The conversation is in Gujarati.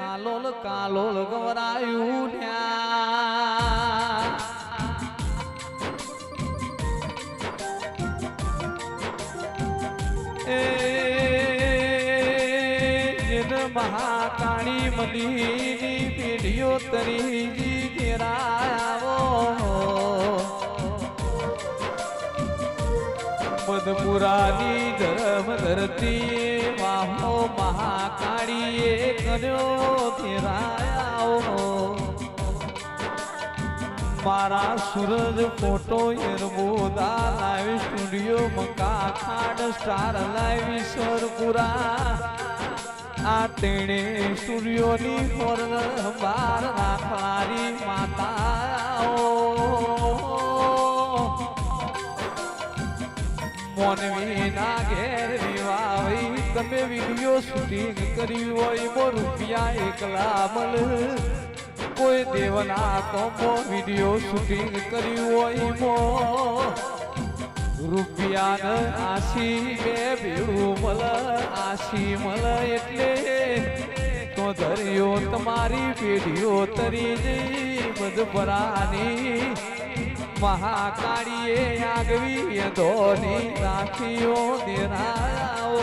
કાલોલ કાલોલ ગવરાયું મહાકાળી મદીની પેઢીઓ તરીજી ઘેરાવો મધપુરાની ધર્મ ધરતી વાહો મહાકાળીએ કર્યો ઘેરાયો મારા સૂરજ ફોટો એરબોદા લાઈવ સ્ટુડિયો મકા ખાડ સ્ટાર લાઈવ સરપુરા આ તેણે સૂર્યોની હોર બાર રાખવારી માતા મોનવી ના ઘેર વિવાહી તમે વિડીયો શૂટિંગ કરી હોય મો રૂપિયા એકલા મલ કોઈ દેવના કોમો વિડીયો શૂટિંગ કર્યું હોય મો રૂપિયા આશી બે ભેળું મલ આશી મલ એટલે તો ધર્યો તમારી પેઢીઓ તરી જઈ બધભરાની મહાકાળીએ આગવી ધોની રાખીઓ દેરાઓ